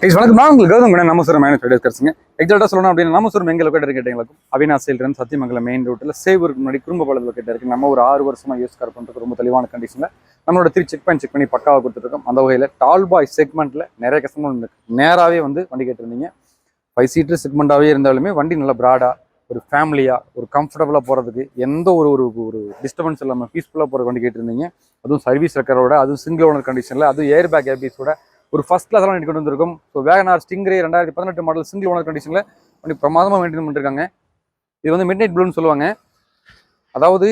வணக்கம். நான் உங்களுக்கு கௌதம் நமஸ்வரம் மேனுஃபேக்சரிங் எக்ஸாக்டாக சொல்லணும் அப்படின்னா நமஸ்வரம் எங்கே லொக்கேட் கேட்டீங்களுக்கும் அவினாசியில் இருந்து சத்தியமங்கலம் மெயின் ரோட்டில் சேவருக்கு முன்னாடி குடும்ப பாலத்தில் லொக்கேட் இருக்குது. நம்ம ஒரு 6 வருஷமாக யூஸ் கார் பண்ணுறது ரொம்ப தெளிவான கண்டிஷனில் நம்மளோட செக் பண்ணி பக்காவாக கொடுத்துருக்கோம். அந்த வகையில் டால் பாய் செக்மெண்ட்டில் நிறைய கஸ்டமர் நேராகவே வந்து வண்டி கேட்டிருந்தீங்க. 5 சீட்டர் செக்மெண்ட்டாகவே இருந்தாலுமே வண்டி நல்லா ப்ராடாக ஒரு ஃபேமிலியாக ஒரு கம்ஃபர்டபுளாக போகிறதுக்கு எந்த ஒரு டிஸ்டர்பன்ஸ் இல்லாமல் பீஸ்ஃபுல்லாக போகிற வண்டி கேட்டிருந்தீங்க. அதுவும் சர்வீஸ் ரெக்கரோட, அதுவும் சிங்கிள் ஓனர் கண்டிஷனில், அதுவும் ஏர் பேக் ஏபிஸோட ஒரு ஃபர்ஸ்ட் கிளாஸ்லாம் வண்டி கொண்டு வந்திருக்கும். So WagonR Stingray 2018 model single owner கண்டிஷனில் வண்டி பிரமாதமாக மெயின்டைன் பண்ணிருக்காங்க. இது வந்து மிட் நைட் ப்ளூன்னு சொல்லுவாங்க. அதாவது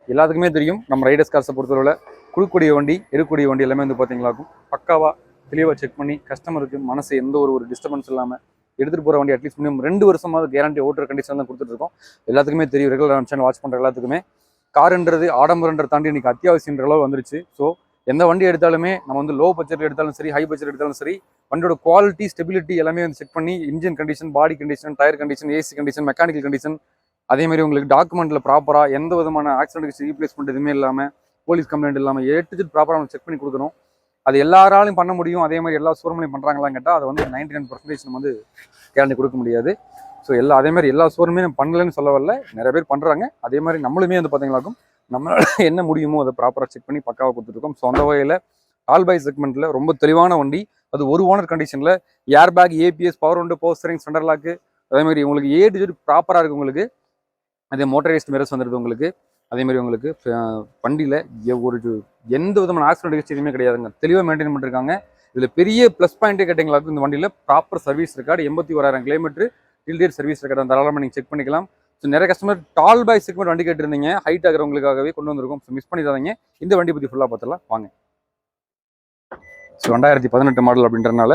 எல்லாத்துக்குமே தெரியும், நம்ம ரைடர்ஸ் கார்ஸை பொறுத்தவரை கொடுக்கக்கூடிய வண்டி எடுக்கக்கூடிய வண்டி எல்லாமே வந்து பார்த்தீங்களாக்கும் பக்காவாக தெளிவாக செக் பண்ணி கஸ்டமருக்கு மனசு எந்த ஒரு டிஸ்டர்பன்ஸ் இல்லாமல் எடுத்துகிட்டு போகிற வண்டி அட்லீஸ்ட் மினிமம் 2 வருஷமாவது கேரண்டி ஓட்டுற கண்டிஷன் தான் கொடுத்துட்ருக்கோம். எல்லாத்துக்குமே தெரியும், ரெகுலர் சேனல் வாட்ச் பண்ணுற எல்லாத்துக்குமே காருன்றது ஆடம்பரன்ற தாண்டி இன்னைக்கு அத்தியாவசியன்ற அளவு வந்துருச்சு. ஸோ எந்த வண்டி எடுத்தாலுமே நம்ம வந்து லோ பட்ஜெட் எடுத்தாலும் சரி, ஹை பட்ஜெட் எடுத்தாலும் சரி, வண்டியோட குவாலிட்டி ஸ்டெபிலிட்டி எல்லாமே வந்து செக் பண்ணி engine condition, body condition, tyre condition, AC condition, mechanical condition, அதே மாதிரி உங்களுக்கு டாக்குமெண்ட்டில் ப்ராப்பராக எந்த விதமான ஆக்சிடென்ட் ரீப்ளேஸ்மெண்ட் எதுவுமே இல்லாமல், போலீஸ் கம்ப்ளைண்ட் இல்லாமல் ஏட்டு ப்ராப்பராக நம்ம செக் பண்ணி கொடுக்கணும். அது எல்லாராலையும் பண்ண முடியும். அதே மாதிரி எல்லா ஷோரூம்லையும் பண்ணுறாங்களான்னு கேட்டால் அதை வந்து 99% நம்ம வந்து கேரண்டி கொடுக்க முடியாது. ஸோ அதே மாதிரி எல்லா ஷோரூமே நம்ம பண்ணலன்னு சொல்ல வரல, நிறைய பேர் பண்ணுறாங்க. அதே மாதிரி நம்மளுமே வந்து பார்த்தீங்களாக்கும் நம்மளால என்ன முடியுமோ அதை ப்ராப்பராக செக் பண்ணி பக்காவாக கொடுத்துருக்கோம். ஸோ அந்த வகையில் டால் பாய் செக்மெண்ட்டில் ரொம்ப தெளிவான வண்டி, அது ஒரு ஓனர் கண்டிஷனில், air bag, ABS, power window, power steering, centre lock, அதே மாதிரி உங்களுக்கு ஏடு ப்ராப்பராக இருக்குது. உங்களுக்கு அதே மோட்டரைஸ்ட் மிரர்ஸ் வந்துடுது உங்களுக்கு. அதே மாதிரி உங்களுக்கு வண்டியில் எந்த விதமான ஆக்சிடென்ட் எதுவுமே கிடையாதுங்க. தெளிவாக மெயின்டைன் பண்ணிருக்காங்க. இதில் பெரிய ப்ளஸ் பாயிண்ட்டே கேட்டிங்களாக்கும் இந்த வண்டியில் proper service record, 81,000 kilometre till date service record அந்த தாராளமாக நீங்கள் செக் பண்ணிக்கலாம். ஸோ நிறைய கஸ்டமர் டால் பாய் செக்மெண்ட் வண்டி கேட்டிருந்தீங்க, ஹைட் ஆகிறவங்களுக்காகவே கொண்டு வந்திருக்கோம். ஸோ மிஸ் பண்ணிடாதீங்க. இந்த வண்டி பற்றி ஃபுல்லாக பார்த்துலாம் வாங்க. ஸோ 2018 மாடல் அப்படின்றனால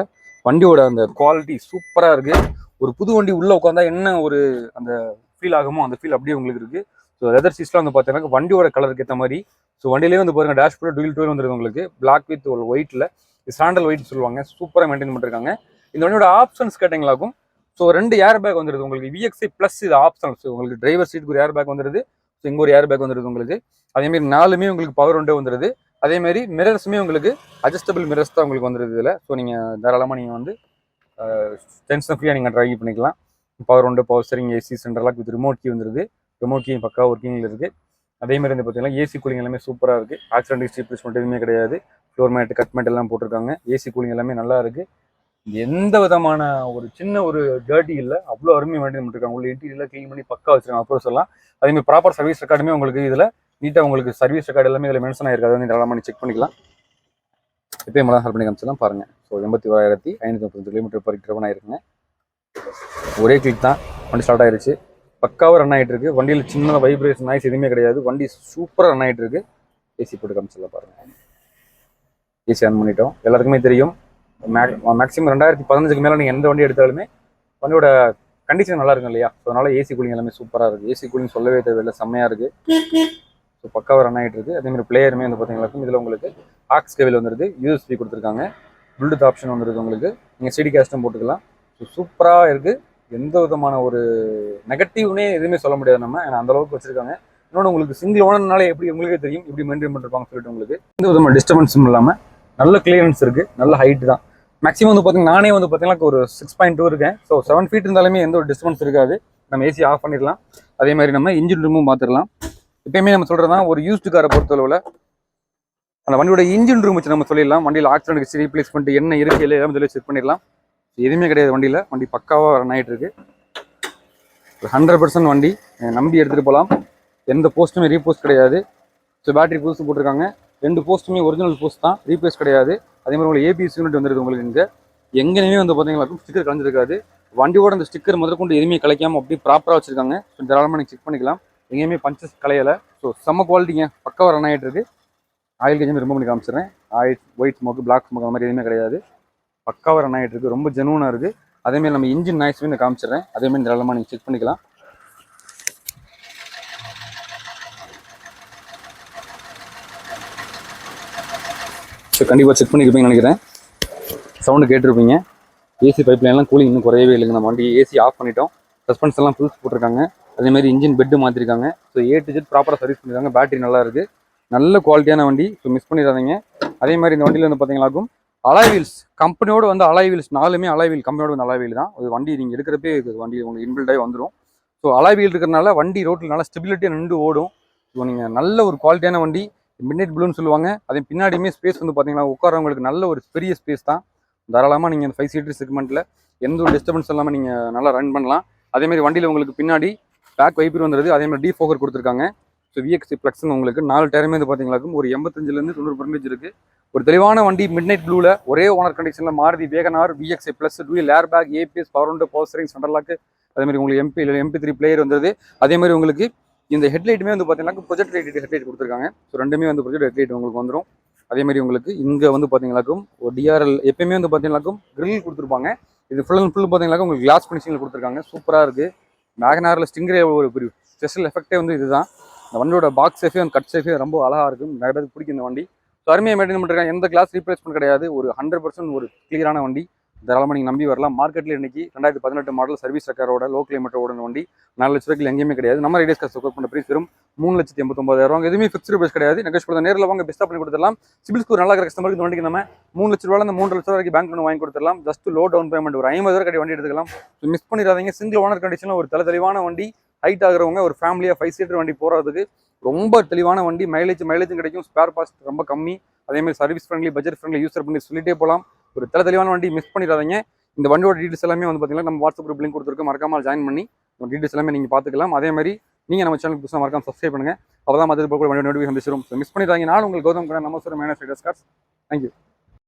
வண்டியோட அந்த குவாலிட்டி சூப்பராக இருக்குது. ஒரு புது வண்டி உள்ளே உட்காந்தா என்ன ஒரு அந்த ஃபீல் ஆகுமோ அந்த ஃபீல் அப்படியே உங்களுக்கு இருக்குது. ஸோ லெதர் சீட்ஸ்லாம் வந்து பார்த்தீங்கன்னா வண்டியோட கலருக்கு ஏற்ற மாதிரி. ஸோ வண்டியிலே வந்து பாருங்கள், டேஷ்போர்ட் டூல் டூல் வந்துருக்கு உங்களுக்கு. பிளாக் வித் ஒரு ஒயிட்டில், சாண்டல் ஒயிட் சொல்லுவாங்க. சூப்பராக மெயின்டைன் பண்ணிருக்காங்க. இந்த வண்டியோட ஆப்ஷன்ஸ் கேட்டிங்களாக்கும் ஸோ 2 ஏர் பேக் வந்துடுது உங்களுக்கு. VXI ப்ளஸ் இது ஆப்ஷனல். ஸோ உங்களுக்கு டிரைவர் சீட்டுக்கு ஒரு ஏர் பேக் வந்துடுது. ஸோ இங்கே ஒரு ஏர் பேக் வந்துடுது உங்களுக்கு. அதேமாரி 4மே உங்களுக்கு பவர் விண்டோ வந்துடுது. அதேமாரி மிரர்ஸுமே உங்களுக்கு அட்ஜஸ்டபிள் மிரர்ஸ் தான் உங்களுக்கு வந்துடுது இதில். ஸோ நீங்கள் தாராளமாக நீங்கள் வந்து டென்ஷன் ஃப்ரீயாக நீங்கள் ட்ரைவ் பண்ணிக்கலாம். Power window, power steering, AC, centre lock with remote key வந்துடுது. ரிமோட் கீ பக்கா ஒர்க்கிங்கில் இருக்குது. அதேமாதிரி வந்து பார்த்தீங்கன்னா ஏசி கூலிங் எல்லாமே சூப்பராக இருக்குது. ஆக்சிடென்ட் ரீப்ளேஸ்மெண்ட் எதுவுமே கிடையாது. ஃப்ளோர் மேட், கட் மேட் எல்லாம் போட்டிருக்காங்க. ஏசி கூலிங் எல்லாமே நல்லா இருக்குது. எந்த விதமான ஒரு சின்ன ஒரு டர்ட்டி இல்லை, அவ்வளோ அருமையாக மெயின்டைன் பண்ணிருக்காங்க. உள்ள இன்டீரியர்லாம் க்ளீன் பண்ணி பக்கா வச்சிருக்காங்க. அப்புறம் சொல்லலாம். அதேமாதிரி ப்ராப்பர் சர்வீஸ் ரெக்கார்டுமே உங்களுக்கு இதில் நீட்டாக உங்களுக்கு சர்வீஸ் ரெக்கார்டு எல்லாமே இதில் மென்ஷன் ஆயிருக்காது. வந்து நல்லா செக் பண்ணிக்கலாம். இப்போயே மழை ஹெல்ப் பண்ணி காமிச்சலாம் பாருங்கள். ஸோ 81,530 கிலோமீட்டர் பர் ட்ரிவன் ஆயிருக்குங்க. ஒரே கிளிக் தான் வண்டி ஸ்டார்ட் ஆயிருச்சு. பக்காவாக ரன் ஆகிட்டு இருக்கு. வண்டியில் சின்ன வைப்ரேஷன் நாய்ஸ் எதுவுமே கிடையாது. வண்டி சூப்பராக ரன் ஆகிட்டு இருக்கு. ஏசி போட்டு காமிச்சலாம் பாருங்கள். ஏசி ஆன் பண்ணிட்டோம். எல்லாத்துக்குமே தெரியும், மேக்ஸிமம் 2015 மேலே நீங்கள் எந்த வண்டி எடுத்தாலுமே வண்டியோட கண்டிஷன் நல்லா இருக்கும் இல்லையா? ஸோ அதனால ஏசி கூலிங் எல்லாமே சூப்பராக இருக்குது. ஏசி கூலிங் சொல்லவே தேவையில்லை, செம்மையாக இருக்குது. ஸோ பக்காவாக ரன் ஆகிட்டு இருக்குது. அதேமாதிரி பிளேயருமே வந்து பார்த்தீங்கன்னாக்கும் இதில் உங்களுக்கு ஆக்ஸ் கேபிள் வந்துருது, யூஎஸ்பி கொடுத்துருக்காங்க, ப்ளூடூத் ஆப்ஷன் வந்துருது உங்களுக்கு. நீங்கள் சிடி கேஸ்ட்டும் போட்டுக்கலாம். ஸோ சூப்பராக இருக்குது. எந்த விதமான ஒரு நெகட்டிவ்னே எதுவுமே சொல்ல முடியாது நம்ம, ஏன்னா அந்தளவுக்கு வச்சுருக்காங்க. இன்னொன்று உங்களுக்கு சிங்கிள் ஓனர்னாலே எப்படி உங்களுக்கே தெரியும் எப்படி மெயின்டைன் பண்ணிருப்பாங்க சொல்லிட்டு உங்களுக்கு எந்த விதமான டிஸ்டர்பன்ஸும் இல்லாமல் நல்ல கிளியரன்ஸ் இருக்குது, நல்ல ஹைட் தான். மேக்ஸிமம் வந்து பார்த்தீங்கன்னா நானே வந்து பார்த்தீங்கன்னா ஒரு 6.2 இருக்கேன். ஸோ 7 ஃபீட் இருந்தாலுமே எந்த ஒரு டிஸ்டர்பன்ஸ் இருக்காது. நம்ம ஏசி ஆஃப் பண்ணிடலாம். அதே மாதிரி நம்ம இன்ஜின் ரூமும் பார்த்துடலாம். எப்பயுமே நம்ம சொல்கிறதா ஒரு யூஸ்டு காரை பொறுத்தளவில் அந்த வண்டியோட இன்ஜின் ரூம் வச்சு நம்ம சொல்லிடலாம். வண்டியில் ஆக்சிடென்ட் ரீப்ளேஸ்மெண்ட் என்ன இருக்கு இல்லை எல்லாமே செக் பண்ணிடலாம். எதுவுமே கிடையாது வண்டியில். வண்டி பக்காவாக ரன் ஆகிட்டு இருக்கு. 100% வண்டி நம்பி எடுத்துகிட்டு போகலாம். எந்த போஸ்ட்டுமே ரீபோஸ்ட் கிடையாது. ஸோ பேட்டரி புதுசு போட்டிருக்காங்க. 2 போஸ்ட்டுமே ஒரிஜினல் போஸ்ட் தான், ரீப்ளேஸ் கிடையாது. அதே மாதிரி உங்களுக்கு ஏபிஎஸ் யூனிட் வந்துருது உங்களுக்கு. இங்கே எங்கேயுமே வந்து பார்த்தீங்கன்னா ஸ்டிக்கர் கலைஞ்சிருக்காது. வண்டியோட அந்த ஸ்டிக்கர் முதற்கொண்டு எதுவுமே கலைக்காமல் அப்படியே ப்ராப்பராக வச்சிருக்காங்க. ஸோ தாராளமாக நீங்கள் செக் பண்ணிக்கலாம். எங்கேயுமே பஞ்சஸ் கலையலை. ஸோ செம்ம குவாலிட்டிங்க, பக்காவாக ரன் ஆகிட்டு இருக்கு. ஆயில் கேஜுமே ரிமூவ் பண்ணி காமிச்சிடுறேன். Oil, white smoke, black smoke அந்த மாதிரி எதுவுமே கிடையாது. பக்காவாக ரன் ஆகிட்டு இருக்கு. ரொம்ப ஜெனுவனாக இருக்குது. அதேமாதிரி நம்ம இன்ஜின் நாய்ஸுமே நான் காமிச்சிடுறேன். அதேமாதிரி தாராளமாக நீங்கள் செக் பண்ணிக்கலாம். ஸோ கண்டிப்பாக செக் பண்ணியிருப்பீங்கன்னு நினைக்கிறேன். சவுண்டு கேட்டிருப்பீங்க. ஏசி பைப் லைன்லாம் கூலிங் இன்னும் குறையவே இல்லைங்க. நம்ம வண்டி ஏசி ஆஃப் பண்ணிட்டோம். சஸ்பென்ஸ் எல்லாம் புதுசு போட்டிருக்காங்க. அதேமாதிரி இன்ஜின் பெட்டு மாற்றிருக்காங்க. ஸோ A to Z ப்ராப்பராக சர்வீஸ் பண்ணியிருக்காங்க. பேட்டரி நல்லா இருக்குது. நல்ல குவாலிட்டியான வண்டி. ஸோ மிஸ் பண்ணிடாதீங்க. அதே மாதிரி இந்த வண்டியில் வந்து பார்த்தீங்கன்னாக்கும் அலாய் வீல்ஸ் கம்பெனியோடு வந்து அலாய் வீல்ஸ் 4மே அலாய் வீல் கம்பெனியோட வந்து அலாய் வீல் தான். ஒரு வண்டி நீங்கள் எடுக்கிறப்பே வண்டி உங்களுக்கு இன்பில்டாகி வந்துடும். ஸோ அலாய் வீல் இருக்கிறனால வண்டி ரோட்டில் நல்லா ஸ்டெபிலிட்டியாக நின்று ஓடும். ஸோ நீங்கள் நல்ல ஒரு குவாலிட்டியான வண்டி. மிட்நைட் ப்ளூன்னு சொல்லுவாங்க. அதே பின்னாடியுமே ஸ்பேஸ் வந்து பார்த்தீங்கன்னா உட்காரவங்களுக்கு நல்ல ஒரு பெரிய ஸ்பேஸ் தான். தாராளமாக நீங்கள் அந்த 5 சீட்டர் செக்மெண்ட்டில் எந்த ஒரு டிஸ்டர்பன்ஸ் இல்லாமல் நீங்கள் நல்லா ரன் பண்ணலாம். அதேமாதிரி வண்டியில் உங்களுக்கு பின்னாடி பேக் வைப்பர் வந்துடுது. அதேமாதிரி டிஃபோகர் கொடுத்துருக்காங்க. ஸோ விஎக்ஸி ப்ளக்ஸ்னு உங்களுக்கு 4 டயருமே வந்து பார்த்தீங்கன்னாக்கும் ஒரு 85லேருந்து 90% இருக்குது. ஒரு தெளிவான வண்டி மிட்நைட் ப்ளூவில் ஒரே ஓனர் கண்டிஷனில் Maruti WagonR VXI plus dual air bag ABS power window power steering centre lock. அதேமாதிரி உங்களுக்கு MP3 பிளேயர் வந்தது. அதேமாதிரி உங்களுக்கு இந்த ஹெட்லைட்டுமே வந்து பார்த்தீங்கன்னா ப்ரொஜெக்ட் ஹெட்லைட் கொடுத்துருக்காங்க. ஸோ ரெண்டுமே வந்து ப்ரொஜெக்ட் ஹெட்லைட் உங்களுக்கு வந்துடும். அதேமாதிரி உங்களுக்கு இங்கே வந்து பார்த்தீங்கன்னாக்கும் ஒரு டிஆர்எல் எப்பயுமே வந்து பார்த்தீங்கன்னாக்கும் கிரில் கொடுத்துருப்பாங்க. இது ஃபுல் அண்ட் ஃபுல் பார்த்தீங்கன்னா உங்களுக்கு கிளாஸ் ஃபினிஷிங்கில் கொடுத்துருக்காங்க. சூப்பராக இருக்குது. வேகனாரில் ஸ்டிங்கரே ஒரு ஸ்பெஷல் எஃபெக்டே வந்து இதுதான். இந்த வண்டியோட பாக்ஸ் சேஃபே அந்த கட் சேஃபே ரொம்ப அழகாக இருக்கும். நிறைய பேருக்கு பிடிக்கும் இந்த வண்டி. ஸோ அருமையாக மெயின்டைன் பண்ணிருக்காங்க. எந்த கிளாஸ் ரீப்ளேஸ்மெண்ட் கிடையாது. ஒரு 100% ஒரு கிளியரான வண்டி. தாராளமாக நீங்கள் நம்பி வரலாம். மார்க்கெட்டில் இன்னைக்கு 2018 மாடல் சர்வீஸ் ரெக்கார்டோட லோ கிலோமீட்டர் ஓடுன வண்டி 4 லட்ச ரூபாய்க்கு எங்கேயுமே கிடையாது. நம்ம ரைடர்ஸ் காசு ஒர்க் பண்ண பிரைஸ் வெறும் 3,89,000. எதுவுமே ஃபிக்ஸ்டு பிரைஸ் கிடையாது. நெகோஷியபிள். நேரில் வாங்க பெஸ்ட்டாக பண்ணி கொடுத்துடலாம். சிபில் ஸ்கோர் நல்லா இருக்கிற கஸ்டமருக்கு இந்த வண்டிக்கு நம்ம 3 லட்ச ரூபாய் 3 லட்ச ரூபாய் வரைக்கும் பேங்க் லோன் வாங்கி கொடுத்துடலாம். ஜஸ்ட் லோ டவுன் பேமெண்ட் ஒரு 50,000 கட்டி வண்டி எடுத்துக்கலாம். ஸோ மிஸ் பண்ணிடாதீங்க. சிங்கிள் ஓனர் கண்டிஷனில் ஒரு தெளிவான வண்டி. ஹைட் ஆகிறவங்க ஒரு ஃபேமிலியாக 5 சீட்டர் வண்டி போகிறதுக்கு ரொம்ப தெளிவான வண்டி. மைலேஜும் கிடைக்கும். ஸ்பேர் பாஸ்ட் ரொம்ப கம்மி. அதேமாதிரி service friendly budget friendly user பண்ணி சொல்லிட்டே போகலாம். ஒரு தெளிவான வண்டி. மிஸ் பண்ணிடாதீங்க. இந்த வண்டியோட டீட்டெயில்ஸ் எல்லாமே வந்து பார்த்தீங்கன்னா நம்ம வாட்ஸ்அப் குரூப் லிங்க் கொடுத்துருக்கோம். மறக்காம ஜாயின் பண்ணி டீட்டெயில்ஸ் எல்லாமே நீங்கள் பார்த்துக்கலாம். அதே மாதிரி நீங்கள் நம்ம சேனலுக்கு புதுசாக மறக்காம சப்ஸ்கிரைப் பண்ணுங்கள். அப்போ தான் மற்ற வண்டி நோட்டிஃபிகேஷன் வந்துடும். ஸோ மிஸ் பண்ணிடாதீங்க. நான் உங்களுக்கு கௌதம் கடன் நம்ம மைனஸ் ரைடர்ஸ் கார்ஸ். தேங்க்யூ.